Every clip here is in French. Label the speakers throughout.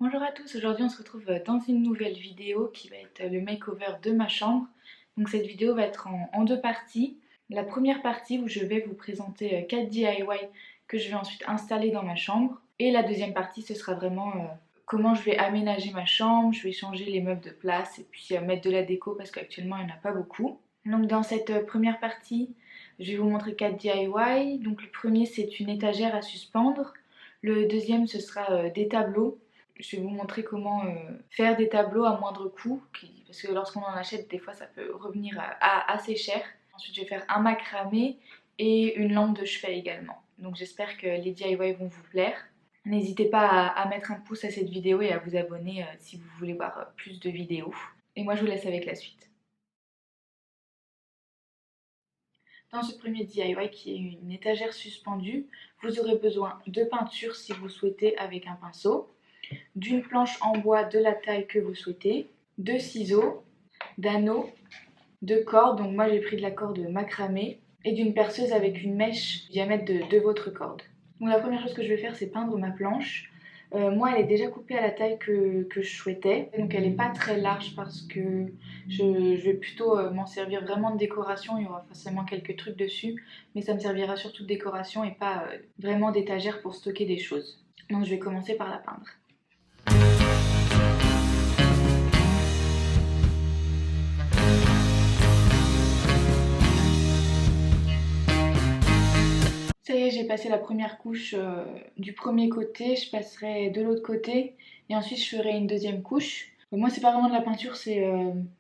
Speaker 1: Bonjour à tous, aujourd'hui on se retrouve dans une nouvelle vidéo qui va être le makeover de ma chambre. Donc cette vidéo va être en deux parties. La première partie où je vais vous présenter 4 DIY que je vais ensuite installer dans ma chambre. Et la deuxième partie ce sera vraiment comment je vais aménager ma chambre, je vais changer les meubles de place et puis mettre de la déco parce qu'actuellement il n'y en a pas beaucoup. Donc dans cette première partie, je vais vous montrer 4 DIY. Donc le premier c'est une étagère à suspendre. Le deuxième ce sera des tableaux. Je vais vous montrer comment faire des tableaux à moindre coût, parce que lorsqu'on en achète, des fois ça peut revenir à assez cher. Ensuite je vais faire un macramé et une lampe de chevet également. Donc j'espère que les DIY vont vous plaire. N'hésitez pas à mettre un pouce à cette vidéo et à vous abonner si vous voulez voir plus de vidéos. Et moi je vous laisse avec la suite. Dans ce premier DIY qui est une étagère suspendue, vous aurez besoin de peinture si vous souhaitez avec un pinceau, d'une planche en bois de la taille que vous souhaitez, de ciseaux, d'anneaux, de cordes, donc moi j'ai pris de la corde macramé, et d'une perceuse avec une mèche diamètre de votre corde. Donc la première chose que je vais faire c'est peindre ma planche. Moi elle est déjà coupée à la taille que je souhaitais, donc elle n'est pas très large parce que je vais plutôt m'en servir vraiment de décoration. Il y aura forcément quelques trucs dessus, mais ça me servira surtout de décoration et pas vraiment d'étagère pour stocker des choses. Donc je vais commencer par la peindre. Ça y est, j'ai passé la première couche du premier côté, je passerai de l'autre côté et ensuite je ferai une deuxième couche. Moi c'est pas vraiment de la peinture, c'est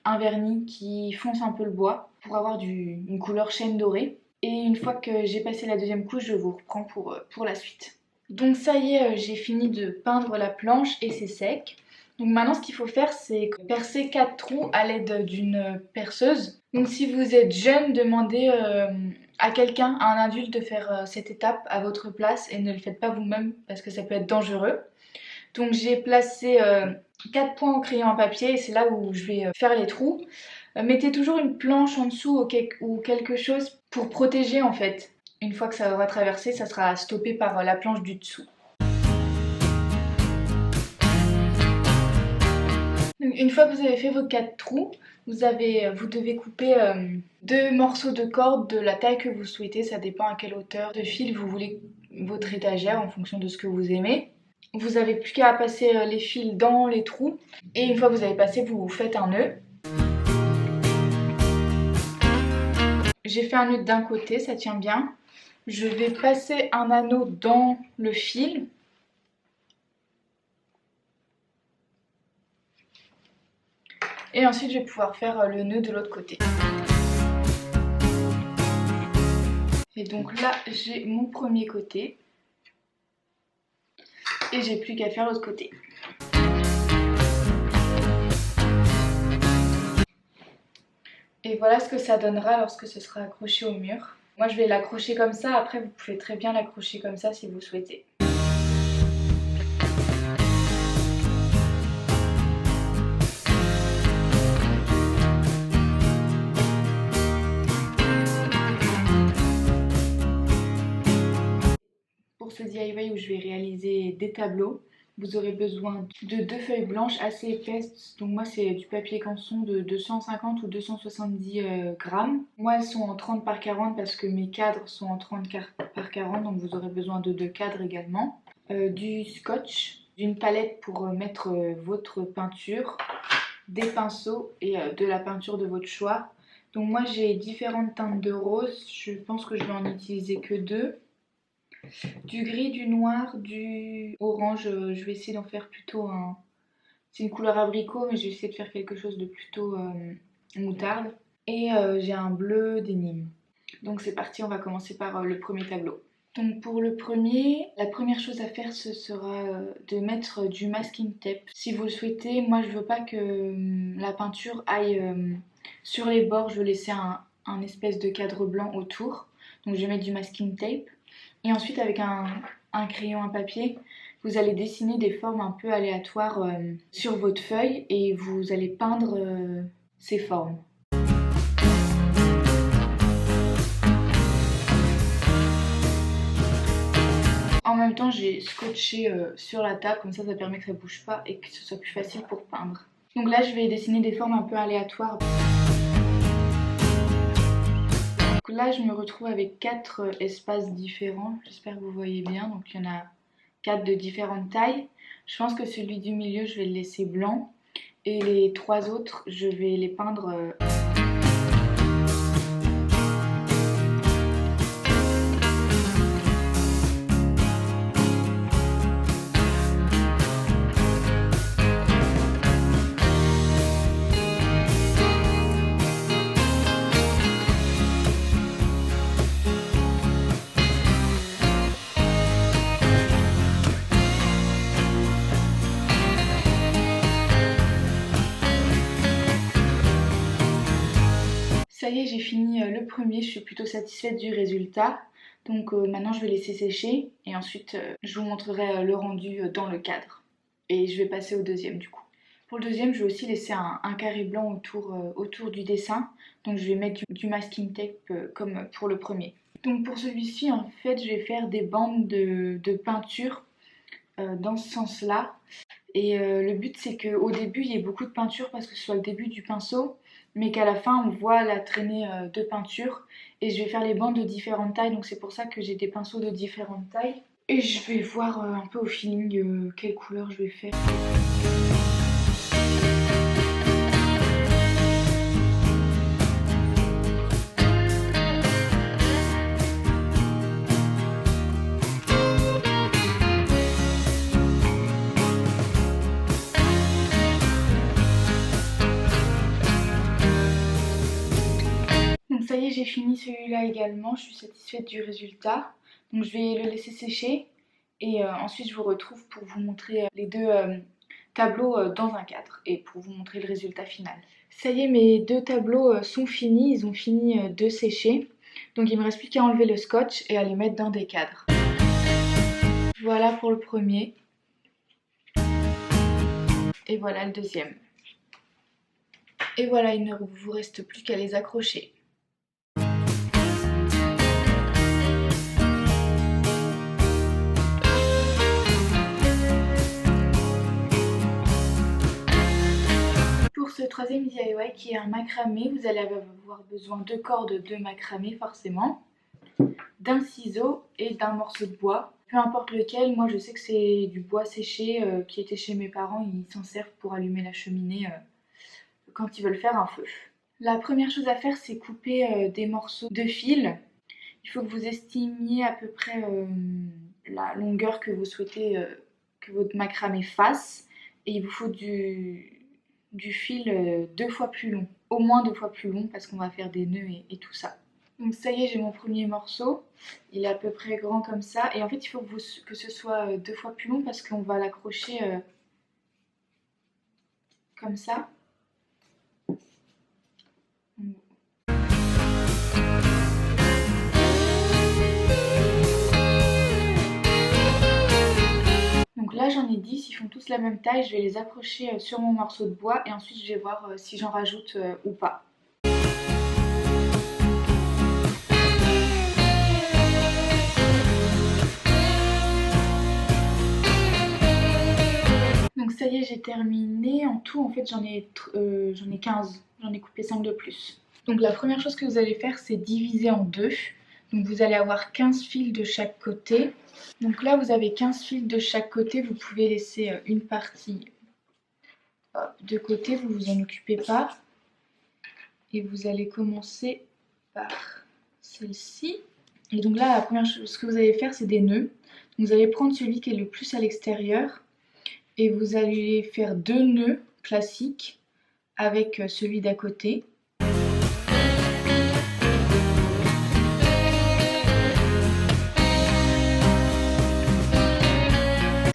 Speaker 1: un vernis qui fonce un peu le bois pour avoir une couleur chêne dorée. Et une fois que j'ai passé la deuxième couche, je vous reprends pour la suite. Donc ça y est, j'ai fini de peindre la planche et c'est sec. Donc maintenant ce qu'il faut faire c'est percer 4 trous à l'aide d'une perceuse. Donc si vous êtes jeune, demandez à quelqu'un, à un adulte de faire cette étape à votre place et ne le faites pas vous-même parce que ça peut être dangereux. Donc j'ai placé 4 points au crayon à papier et c'est là où je vais faire les trous. Mettez toujours une planche en dessous ou quelque chose pour protéger en fait. Une fois que ça aura traversé, ça sera stoppé par la planche du dessous. Donc, une fois que vous avez fait vos 4 trous, vous devez couper 2 morceaux de corde de la taille que vous souhaitez. Ça dépend à quelle hauteur de fil vous voulez votre étagère en fonction de ce que vous aimez. Vous n'avez plus qu'à passer les fils dans les trous. Et une fois que vous avez passé, vous faites un nœud. J'ai fait un nœud d'un côté, ça tient bien. Je vais passer un anneau dans le fil. Et ensuite je vais pouvoir faire le nœud de l'autre côté. Et donc là j'ai mon premier côté. Et j'ai plus qu'à faire l'autre côté. Et voilà ce que ça donnera lorsque ce sera accroché au mur. Moi je vais l'accrocher comme ça, après vous pouvez très bien l'accrocher comme ça si vous souhaitez. Pour ce DIY où je vais réaliser des tableaux, vous aurez besoin de 2 feuilles blanches assez épaisses. Donc moi c'est du papier canson de 250 ou 270 grammes. Moi elles sont en 30 par 40 parce que mes cadres sont en 30 par 40, donc vous aurez besoin de 2 cadres également. Du scotch, d'une palette pour mettre votre peinture, des pinceaux et de la peinture de votre choix. Donc moi j'ai différentes teintes de rose, je pense que je vais en utiliser que 2. Du gris, du noir, du orange, je vais essayer d'en faire plutôt un... C'est une couleur abricot, mais je vais essayer de faire quelque chose de plutôt moutarde. Et j'ai un bleu dénime. Donc c'est parti, on va commencer par le premier tableau. Donc pour le premier, la première chose à faire ce sera de mettre du masking tape. Si vous le souhaitez, moi je veux pas que la peinture aille sur les bords, je veux laisser un espèce de cadre blanc autour. Donc je vais mettre du masking tape. Et ensuite avec un crayon à papier, vous allez dessiner des formes un peu aléatoires sur votre feuille et vous allez peindre ces formes. En même temps j'ai scotché sur la table, comme ça permet que ça bouge pas et que ce soit plus facile pour peindre. Donc là je vais dessiner des formes un peu aléatoires. Donc là je me retrouve avec 4 espaces différents, j'espère que vous voyez bien. Donc il y en a 4 de différentes tailles. Je pense que celui du milieu je vais le laisser blanc et les 3 autres je vais les peindre Ça y est, j'ai fini le premier, je suis plutôt satisfaite du résultat. Donc maintenant je vais laisser sécher et ensuite je vous montrerai le rendu dans le cadre. Et je vais passer au deuxième du coup. Pour le deuxième, je vais aussi laisser un carré blanc autour du dessin. Donc je vais mettre du masking tape comme pour le premier. Donc pour celui-ci, en fait, je vais faire des bandes de peinture dans ce sens-là. Et le but c'est qu'au début il y ait beaucoup de peinture parce que ce soit le début du pinceau, mais qu'à la fin on voit la traînée de peinture. Et je vais faire les bandes de différentes tailles, donc c'est pour ça que j'ai des pinceaux de différentes tailles. Et je vais voir un peu au feeling quelle couleur je vais faire. Ça y est, j'ai fini celui-là également, je suis satisfaite du résultat. Donc je vais le laisser sécher et ensuite je vous retrouve pour vous montrer les 2 tableaux dans un cadre et pour vous montrer le résultat final. Ça y est, mes 2 tableaux sont finis, ils ont fini de sécher. Donc il me reste plus qu'à enlever le scotch et à les mettre dans des cadres. Voilà pour le premier. Et voilà le deuxième. Et voilà, il ne vous reste plus qu'à les accrocher. Pour ce troisième DIY qui est un macramé, vous allez avoir besoin de cordes de macramé forcément, d'un ciseau et d'un morceau de bois. Peu importe lequel, moi je sais que c'est du bois séché qui était chez mes parents, ils s'en servent pour allumer la cheminée quand ils veulent faire un feu. La première chose à faire, c'est couper des morceaux de fil. Il faut que vous estimiez à peu près la longueur que vous souhaitez que votre macramé fasse. Et il vous faut du fil 2 fois plus long, au moins 2 fois plus long parce qu'on va faire des nœuds et tout ça. Donc ça y est, j'ai mon premier morceau, il est à peu près grand comme ça et en fait il faut que ce soit 2 fois plus long parce qu'on va l'accrocher comme ça. Donc là j'en ai 10, ils font tous la même taille, je vais les accrocher sur mon morceau de bois et ensuite je vais voir si j'en rajoute ou pas. Donc ça y est, j'ai terminé. En tout, en fait, j'en ai 15. J'en ai coupé 5 de plus. Donc la première chose que vous allez faire, c'est diviser en 2. Donc vous allez avoir 15 fils de chaque côté. Donc là, vous avez 15 fils de chaque côté. Vous pouvez laisser une partie de côté, vous vous en occupez pas. Et vous allez commencer par celle-ci. Et donc là, la première chose que vous allez faire, c'est des nœuds. Donc vous allez prendre celui qui est le plus à l'extérieur. Et vous allez faire 2 nœuds classiques avec celui d'à côté.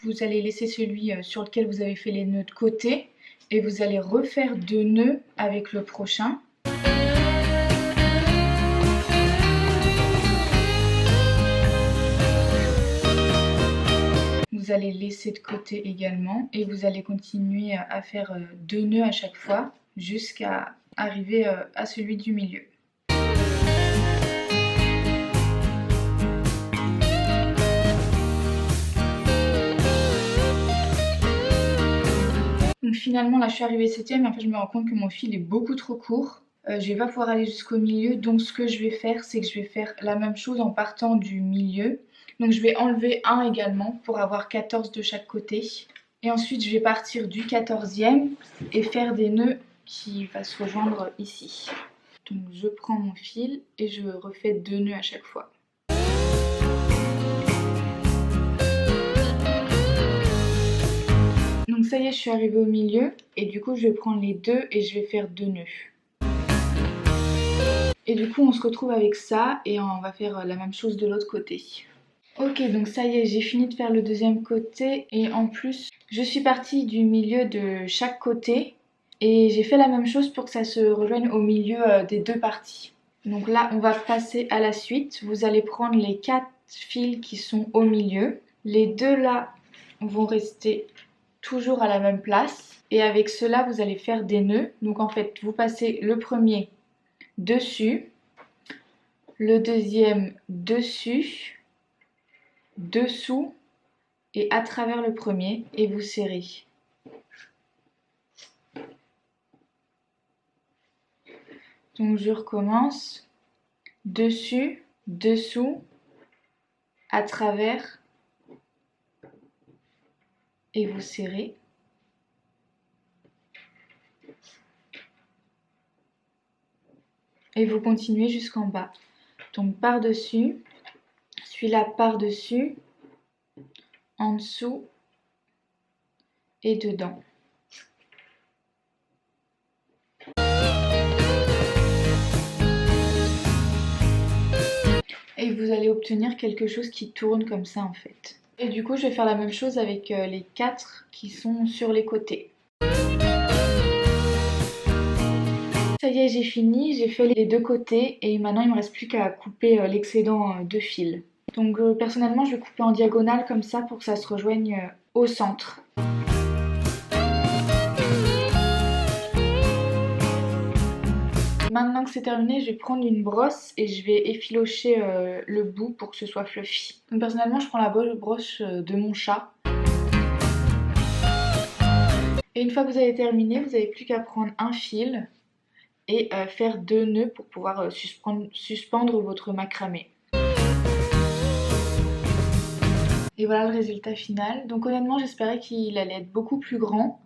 Speaker 1: Vous allez laisser celui sur lequel vous avez fait les nœuds de côté et vous allez refaire 2 nœuds avec le prochain. Vous allez laisser de côté également et vous allez continuer à faire 2 nœuds à chaque fois jusqu'à arriver à celui du milieu. Donc finalement là je suis arrivée 7ème et en fait je me rends compte que mon fil est beaucoup trop court. Je vais pas pouvoir aller jusqu'au milieu, donc ce que je vais faire c'est que je vais faire la même chose en partant du milieu. Donc je vais enlever un également pour avoir 14 de chaque côté. Et ensuite je vais partir du 14e et faire des nœuds qui vont se rejoindre ici. Donc je prends mon fil et je refais 2 nœuds à chaque fois. Donc ça y est, je suis arrivée au milieu et du coup je vais prendre les deux et je vais faire 2 nœuds. Et du coup on se retrouve avec ça et on va faire la même chose de l'autre côté. Ok, donc ça y est, j'ai fini de faire le deuxième côté et en plus je suis partie du milieu de chaque côté et j'ai fait la même chose pour que ça se rejoigne au milieu des deux parties. Donc là on va passer à la suite. Vous allez prendre les 4 fils qui sont au milieu. Les deux là vont rester toujours à la même place et avec cela vous allez faire des nœuds. Donc en fait vous passez le premier dessus, le deuxième dessus, dessous et à travers le premier et vous serrez. Donc je recommence, dessus, dessous, à travers et vous serrez. Et vous continuez jusqu'en bas. Donc par-dessus, celui-là par-dessus, en dessous et dedans. Et vous allez obtenir quelque chose qui tourne comme ça en fait. Et du coup je vais faire la même chose avec les 4 qui sont sur les côtés. Ça y est, j'ai fini, j'ai fait les deux côtés et maintenant il me reste plus qu'à couper l'excédent de fil. Donc personnellement je vais couper en diagonale comme ça pour que ça se rejoigne au centre. Maintenant que c'est terminé, je vais prendre une brosse et je vais effilocher le bout pour que ce soit fluffy. Donc personnellement je prends la brosse de mon chat. Et une fois que vous avez terminé, vous n'avez plus qu'à prendre un fil et faire 2 nœuds pour pouvoir suspendre votre macramé. Et voilà le résultat final. Donc honnêtement j'espérais qu'il allait être beaucoup plus grand.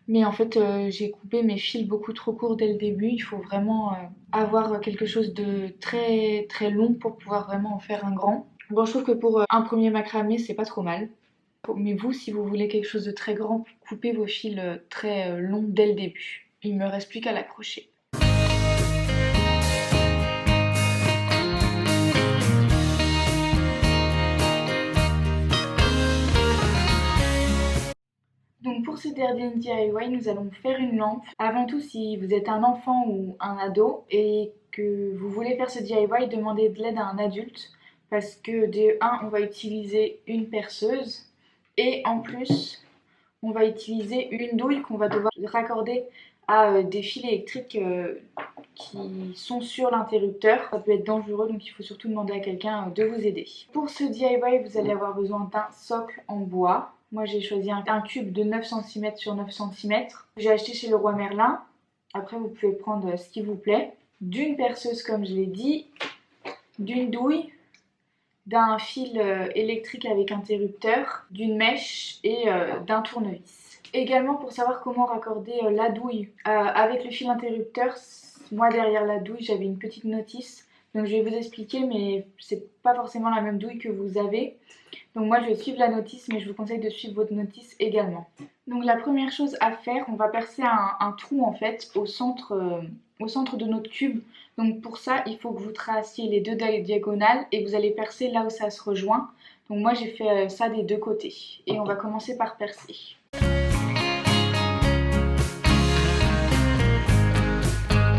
Speaker 1: Mais en fait j'ai coupé mes fils beaucoup trop courts dès le début. Il faut vraiment avoir quelque chose de très très long pour pouvoir vraiment en faire un grand. Bon je trouve que pour un premier macramé c'est pas trop mal. Mais vous si vous voulez quelque chose de très grand, coupez vos fils très longs dès le début. Il me reste plus qu'à l'accrocher. Donc pour ce dernier DIY, nous allons faire une lampe. Avant tout, si vous êtes un enfant ou un ado et que vous voulez faire ce DIY, demandez de l'aide à un adulte parce que de 1, on va utiliser une perceuse et en plus, on va utiliser une douille qu'on va devoir raccorder à des fils électriques qui sont sur l'interrupteur. Ça peut être dangereux donc il faut surtout demander à quelqu'un de vous aider. Pour ce DIY, vous allez avoir besoin d'un socle en bois. Moi j'ai choisi un cube de 9 cm sur 9 cm. J'ai acheté chez Leroy Merlin. Après vous pouvez prendre ce qui vous plaît. D'une perceuse comme je l'ai dit, d'une douille, d'un fil électrique avec interrupteur, d'une mèche et d'un tournevis. Également pour savoir comment raccorder la douille avec le fil interrupteur, moi derrière la douille j'avais une petite notice. Donc je vais vous expliquer mais c'est pas forcément la même douille que vous avez. Donc moi je vais suivre la notice mais je vous conseille de suivre votre notice également. Donc la première chose à faire, on va percer un trou en fait au centre de notre cube. Donc pour ça il faut que vous traciez les deux diagonales et vous allez percer là où ça se rejoint. Donc moi j'ai fait ça des deux côtés et on va commencer par percer.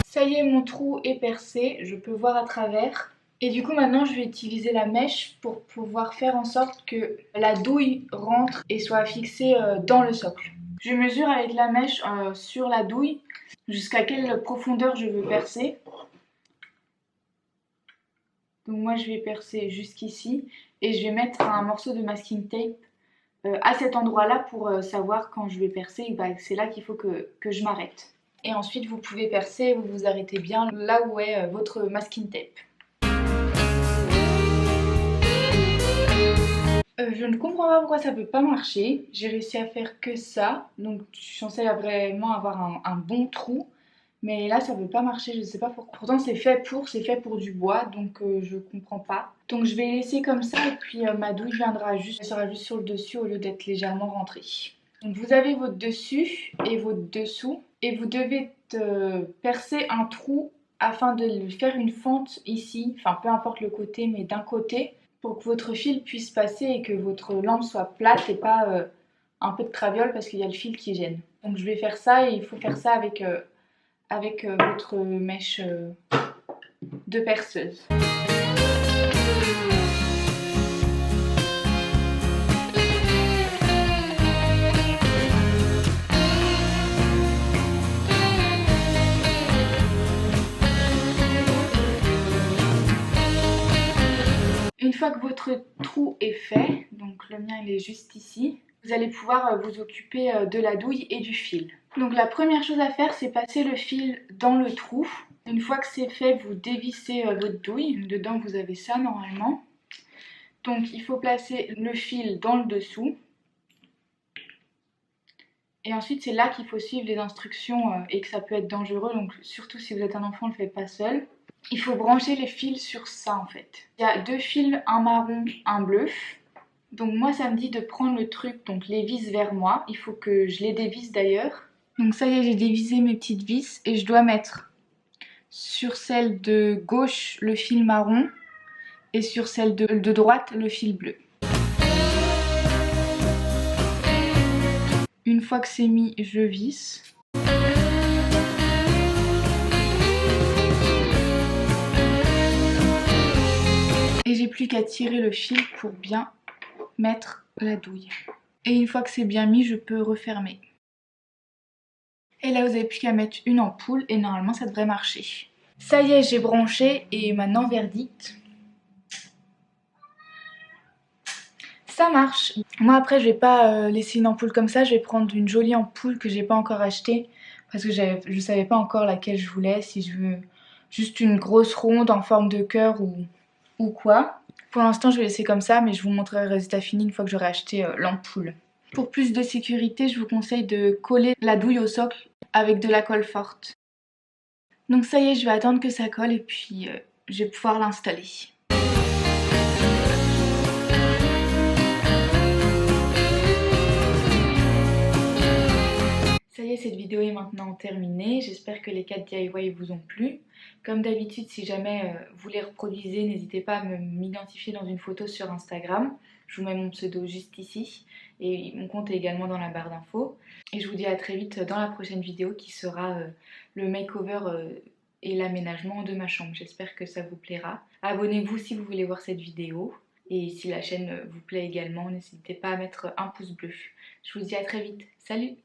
Speaker 1: Ça y est, mon trou est percé, je peux voir à travers. Et du coup maintenant je vais utiliser la mèche pour pouvoir faire en sorte que la douille rentre et soit fixée dans le socle. Je mesure avec la mèche sur la douille jusqu'à quelle profondeur je veux percer. Donc moi je vais percer jusqu'ici et je vais mettre un morceau de masking tape à cet endroit-là pour savoir quand je vais percer, bah, c'est là qu'il faut que je m'arrête. Et ensuite vous pouvez percer, vous vous arrêtez bien là où est votre masking tape. Je ne comprends pas pourquoi ça peut pas marcher. J'ai réussi à faire que ça, donc je suis censée vraiment avoir un bon trou. Mais là ça veut pas marcher, je sais pas pourquoi. Pourtant c'est fait pour du bois, donc je comprends pas. Donc je vais laisser comme ça et puis ma douille elle sera juste sur le dessus au lieu d'être légèrement rentrée. Donc vous avez votre dessus et votre dessous et vous devez percer un trou afin de faire une fente ici, enfin peu importe le côté mais d'un côté pour que votre fil puisse passer et que votre lampe soit plate et pas un peu de traviole parce qu'il y a le fil qui gêne. Donc je vais faire ça et il faut faire ça avec votre mèche de perceuse. Une fois que votre trou est fait, donc le mien il est juste ici, vous allez pouvoir vous occuper de la douille et du fil. Donc la première chose à faire, c'est passer le fil dans le trou. Une fois que c'est fait, vous dévissez votre douille. Dedans vous avez ça normalement. Donc il faut placer le fil dans le dessous. Et ensuite c'est là qu'il faut suivre les instructions et que ça peut être dangereux. Donc surtout si vous êtes un enfant, ne le faites pas seul. Il faut brancher les fils sur ça en fait. Il y a deux fils, un marron, un bleu. Donc moi ça me dit de prendre le truc, donc les vis vers moi. Il faut que je les dévisse d'ailleurs. Donc ça y est, j'ai dévissé mes petites vis et je dois mettre sur celle de gauche le fil marron et sur celle de droite le fil bleu. Une fois que c'est mis, je visse. Et j'ai plus qu'à tirer le fil pour bien mettre la douille. Et une fois que c'est bien mis, je peux refermer. Et là, vous n'avez plus qu'à mettre une ampoule et normalement, ça devrait marcher. Ça y est, j'ai branché et maintenant, verdict. Ça marche. Moi, après, je vais pas laisser une ampoule comme ça. Je vais prendre une jolie ampoule que j'ai pas encore achetée parce que je savais pas encore laquelle je voulais. Si je veux juste une grosse ronde en forme de cœur ou quoi. Pour l'instant, je vais laisser comme ça, mais je vous montrerai le résultat fini une fois que j'aurai acheté l'ampoule. Pour plus de sécurité, je vous conseille de coller la douille au socle avec de la colle forte. Donc ça y est, je vais attendre que ça colle et puis je vais pouvoir l'installer. Ça y est, cette vidéo est maintenant terminée. J'espère que les 4 DIY vous ont plu. Comme d'habitude, si jamais vous les reproduisez, n'hésitez pas à m'identifier dans une photo sur Instagram. Je vous mets mon pseudo juste ici et mon compte est également dans la barre d'infos. Et je vous dis à très vite dans la prochaine vidéo qui sera le makeover et l'aménagement de ma chambre. J'espère que ça vous plaira. Abonnez-vous si vous voulez voir cette vidéo. Et si la chaîne vous plaît également, n'hésitez pas à mettre un pouce bleu. Je vous dis à très vite. Salut!